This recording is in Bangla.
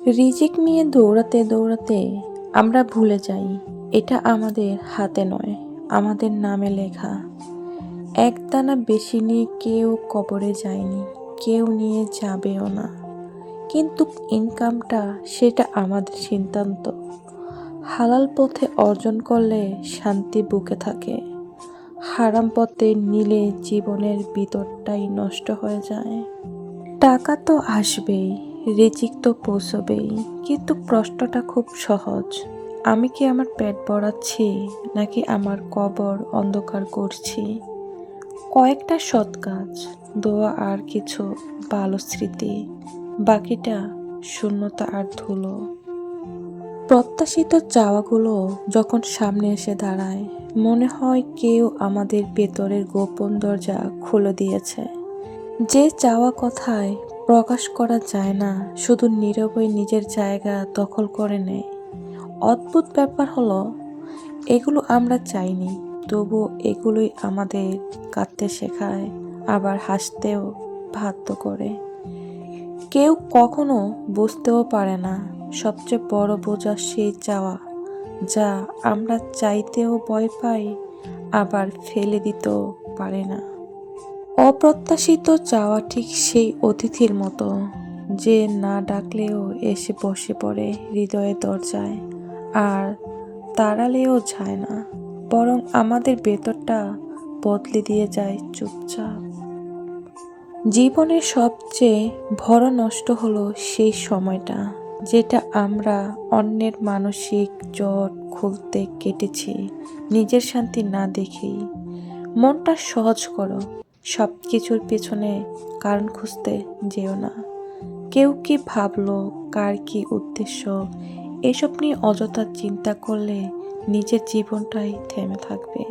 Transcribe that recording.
রিজিক নিয়ে দৌড়াতে দৌড়াতে আমরা ভুলে যাই এটা আমাদের হাতে নয়, আমাদের নামে লেখা। একদানা বেশি নিয়ে কেউ কবরে যায়নি, কেউ নিয়ে যাবেও না। কিন্তু ইনকামটা সেটা আমাদের সিদ্ধান্ত। হালাল পথে অর্জন করলে শান্তি বুকে থাকে, হারাম পথে নিলে জীবনের ভিতরটাই নষ্ট হয়ে যায়। টাকা তো আসবেই, রিজিক তো পৌঁছবেই, কিন্তু প্রশ্নটা খুব সহজ। আমি কি আমার পেট ভরাচ্ছি, নাকি আমার কবর অন্ধকার করছি? কয়েকটা সৎ কাজ, দোয়া আর কিছু ভালো স্মৃতি, বাকিটা শূন্যতা আর ধুলো। প্রত্যাশিত চাওয়াগুলো যখন সামনে এসে দাঁড়ায়, মনে হয় কেউ আমাদের ভেতরের গোপন দরজা খুলে দিয়েছে। যে চাওয়া কথায় প্রকাশ করা যায় না, শুধু নীরবে নিজের জায়গা দখল করে নেয়। অদ্ভুত ব্যাপার হলো, এগুলো আমরা চাইনি, তবু এগুলোই আমাদের কাঁদতে শেখায়, আবার হাসতেও বাধ্য করে। কেউ কখনো বুঝতেও পারে না, সবচেয়ে বড় বোঝা সেই চাওয়া যা আমরা চাইতেও ভয় পাই, আবার ফেলে দিতেও পারি না। অপ্রত্যাশিত চাওয়া ঠিক সেই অতিথির মতো, যে না ডাকলেও এসে বসে পড়ে হৃদয়ের দরজায়, আর তাড়ালেও যায় না, বরং আমাদের ভেতরটা বদলে দিয়ে যায় চুপচাপ। জীবনের সবচেয়ে বড় নষ্ট হলো সেই সময়টা, যেটা আমরা অন্যের মানসিক জট খুলতে কেটেছি, নিজের শান্তি না দেখেই। মনটা সহজ করো, সব কিছুর পেছনে কারণ খুঁজতে যেও না। কেউ কি ভাবলো, কার কি উদ্দেশ্য, এসব নিয়ে অযথা চিন্তা করলে নিজের জীবনটাই থেমে থাকবে।